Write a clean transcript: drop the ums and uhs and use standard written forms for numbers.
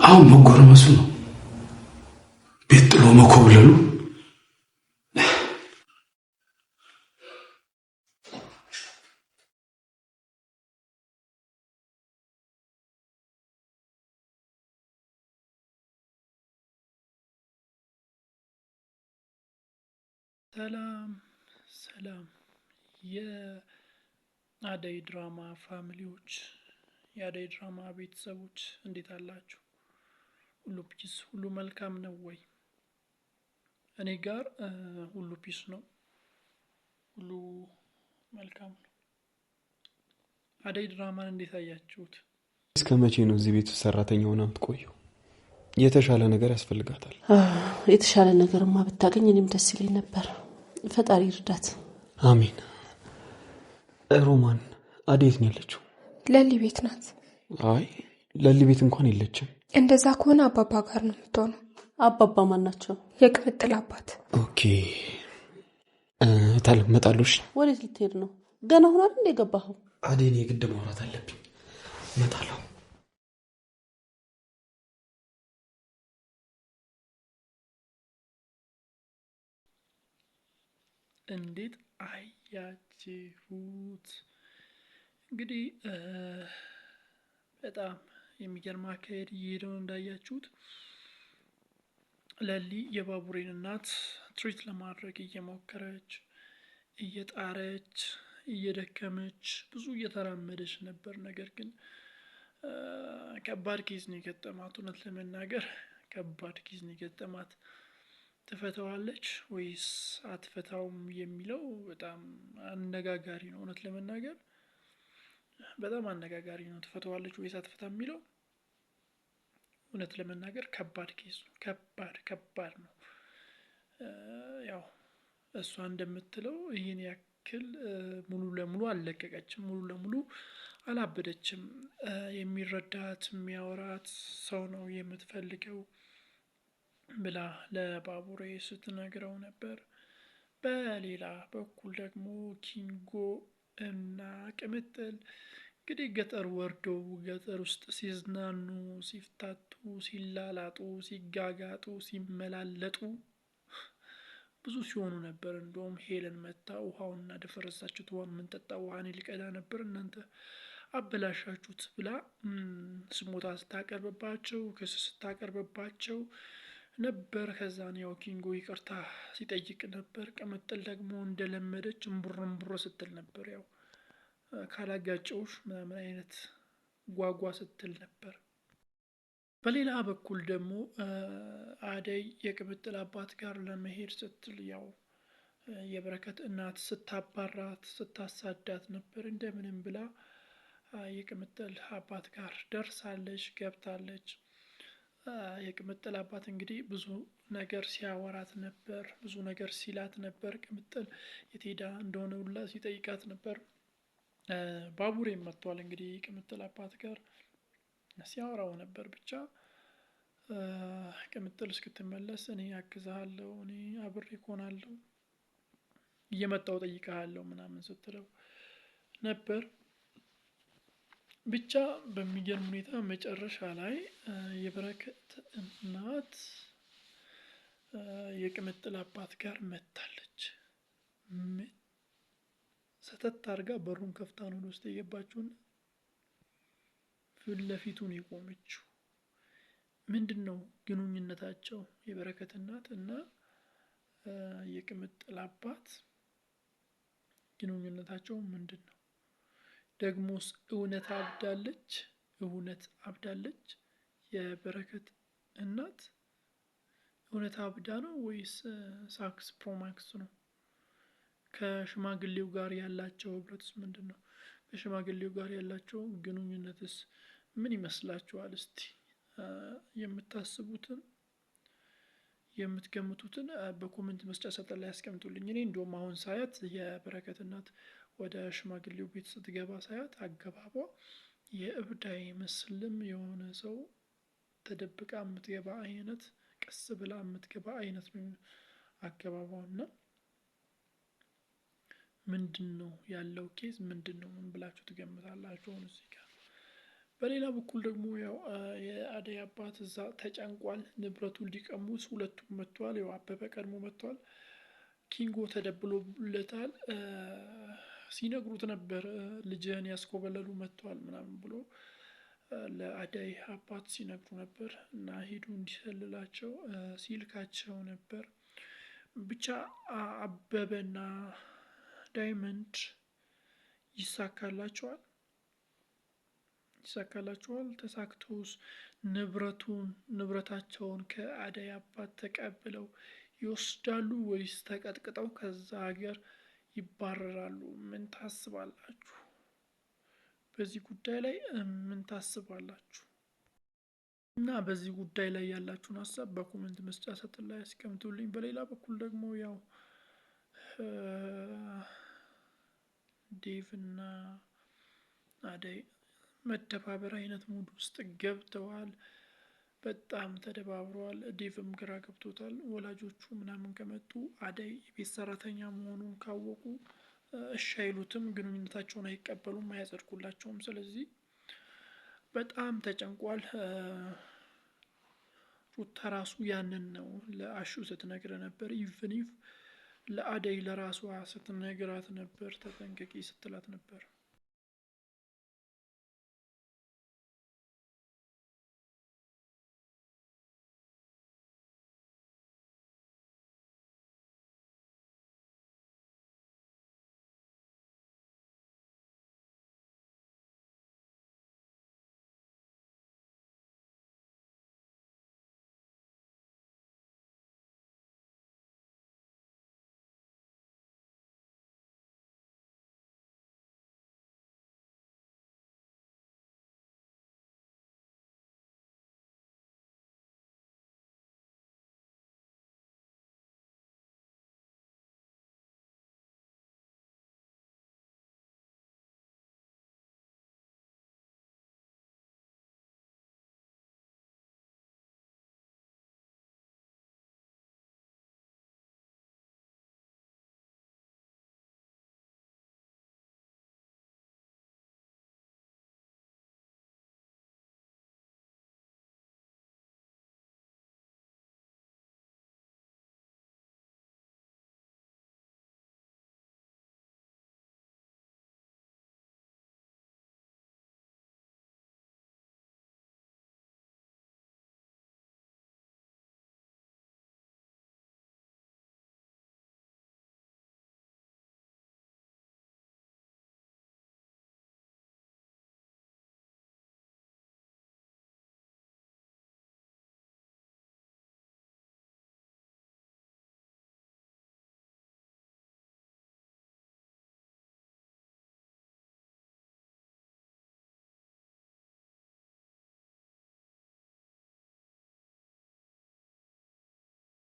አሁን መጎረመሱ ነው። ቤት ጥሎ መኮብለሉ ሰላም ሰላም የአደይ ድራማ ፋሚሊዎች የአደይ ድራማ ቤተሰቦች እንዴት አላችሁ? ሁሉ ፒስ ሁሉ መልካም ነው ወይ? እኔ ጋር ሁሉ ፒስ ነው፣ ሁሉ መልካም ነው። አደይ ድራማን እንዴት አያችሁት? እስከ መቼ ነው እዚህ ቤት ሰራተኛ ሆና የምትቆየው? የተሻለ ነገር ያስፈልጋታል። የተሻለ ነገርማ ብታገኝ እኔም ደስ ይለኝ ነበር። ፈጣሪ ይርዳት። አሜን። ሮማን አዴት ነው ያለችው? ለሊ ቤት ናት። አይ ለሊ ቤት እንኳን የለችም። እንደዛ ከሆነ አባባ ጋር ነው የምትሆነው። አባባ ማን ናቸው? የቅምጥል አባት። ኦኬ መጣሉሽ። ወዴት ልትሄድ ነው? ገና ሆኖ አይደል የገባኸው? አዴን የግድ ማውራት አለብኝ። መጣለሁ። እንዴት አያችሁት? እንግዲህ በጣም የሚገርም አካሄድ እየሄደ ነው እንዳያችሁት። ለሊ የባቡሬን እናት ትሪት ለማድረግ እየሞከረች እየጣረች እየደከመች ብዙ እየተራመደች ነበር። ነገር ግን ከባድ ኬዝ ነው የገጠማት። እውነት ለመናገር ከባድ ኬዝ ነው የገጠማት። ትፈታዋለች ወይስ አትፈታውም የሚለው በጣም አነጋጋሪ ነው። እውነት ለመናገር በጣም አነጋጋሪ ነው። ትፈታዋለች ወይስ አትፈታም የሚለው እውነት ለመናገር ከባድ ኬስ ነው። ከባድ ነው። ያው እሷ እንደምትለው ይህን ያክል ሙሉ ለሙሉ አልለቀቀችም፣ ሙሉ ለሙሉ አላበደችም። የሚረዳት የሚያወራት ሰው ነው የምትፈልገው ብላ ለባቡሬ ስትነግረው ነበር። በሌላ በኩል ደግሞ ኪንጎ እና ቅምጥል እንግዲህ ገጠር ወርደው ገጠር ውስጥ ሲዝናኑ፣ ሲፍታቱ፣ ሲላላጡ፣ ሲጋጋጡ፣ ሲመላለጡ ብዙ ሲሆኑ ነበር። እንደውም ሄለን መታ ውሃውና ደፈረሳችሁት፣ ውሃ የምንጠጣ ውሃን ሊቀዳ ነበር እናንተ አበላሻችሁት ብላ ስሞታ ስታቀርብባቸው፣ ክስ ስታቀርብባቸው ነበር። ከዛን ያው ኪንጎ ይቅርታ ሲጠይቅ ነበር። ቅምጥል ደግሞ እንደለመደች እምቡር ስትል ነበር። ያው ካላጋጨውሽ ምናምን አይነት ጓጓ ስትል ነበር። በሌላ በኩል ደግሞ አደይ የቅምጥል አባት ጋር ለመሄድ ስትል ያው የበረከት እናት ስታባራት ስታሳዳት ነበር። እንደምንም ብላ የቅምጥል አባት ጋር ደርሳለች፣ ገብታለች። የቅምጥል አባት እንግዲህ ብዙ ነገር ሲያወራት ነበር፣ ብዙ ነገር ሲላት ነበር። ቅምጥል የትሄዳ እንደሆነ ሁላ ሲጠይቃት ነበር። ባቡሬም መጥቷል እንግዲህ ቅምጥል አባት ጋር ሲያወራው ነበር። ብቻ ቅምጥል እስክትመለስ እኔ አግዝሃለሁ፣ እኔ አብሬ እሆናለሁ፣ እየመጣው ጠይቀሃለሁ ምናምን ስትለው ነበር። ብቻ በሚገርም ሁኔታ መጨረሻ ላይ የበረከት እናት የቅምጥል አባት ጋር መታለች። ሰተት አርጋ በሩን ከፍታ ነው ውስጥ የገባችውና ፊት ለፊቱን የቆመችው። ምንድነው ግንኙነታቸው? የበረከት እናት እና የቅምጥል አባት ግንኙነታቸው ምንድነው? ደግሞስ እውነት አብዳለች? የበረከት እናት እውነት አብዳ ነው ወይስ ሳክስ ፕሮማክስ ነው? ከሽማግሌው ጋር ያላቸው ህብረትስ ምንድነው? ከሽማግሌው ጋር ያላቸው ግንኙነትስ ምን ይመስላችኋል? እስቲ የምታስቡትን የምትገምቱትን በኮሜንት መስጫ ሳጥን ላይ ያስቀምጡልኝ። እኔ እንደውም አሁን ሳያት የበረከት እናት ወደ ሽማግሌው ቤት ስትገባ ሳያት አገባቧ የእብድ አይመስልም። የሆነ ሰው ተደብቃ የምትገባ አይነት፣ ቀስ ብላ የምትገባ አይነት ነው አገባቧና ምንድነው ያለው ኬዝ ምንድነው? ምን ብላችሁ ትገምታላችሁ? አሁን እዚህ ጋር በሌላ በኩል ደግሞ ያው የአደይ አባት እዛ ተጨንቋል። ንብረቱን ሊቀሙት ሁለቱም መጥተዋል። ያው አበበ ቀድሞ መጥቷል። ኪንጎ ተደብሎለታል። ሲነግሩት ነበር ልጅህን ያስኮበለሉ መጥተዋል ምናምን ብሎ ለአደይ አባት ሲነግሩ ነበር እና ሄዱ እንዲሰልላቸው ሲልካቸው ነበር። ብቻ አበበና ዳይመንድ ይሳካላቸዋል። ተሳክቶስ ንብረታቸውን ከአደይ አባት ተቀብለው ይወስዳሉ ወይስ ተቀጥቅጠው ከዛ ሀገር ይባረራሉ? ምን ታስባላችሁ? በዚህ ጉዳይ ላይ ምን ታስባላችሁ? እና በዚህ ጉዳይ ላይ ያላችሁን ሀሳብ በኮሜንት መስጫ ሳጥን ላይ አስቀምጡልኝ። በሌላ በኩል ደግሞ ያው ዴቭ እና አደይ መደባበር አይነት ሙድ ውስጥ ገብተዋል። በጣም ተደባብረዋል። ዴቭም ግራ ገብቶታል። ወላጆቹ ምናምን ከመጡ አደይ የቤት ሰራተኛ መሆኑን ካወቁ እሺ አይሉትም፣ ግንኙነታቸውን አይቀበሉም፣ አያጸድቁላቸውም። ስለዚህ በጣም ተጨንቋል። ሩታ ራሱ ያንን ነው ለአሹ ስትነግረ ነበር። ኢቭን ኢፍ ለአደይ ለራሷ ስትነግራት ነበር፣ ተጠንቀቂ ስትላት ነበር።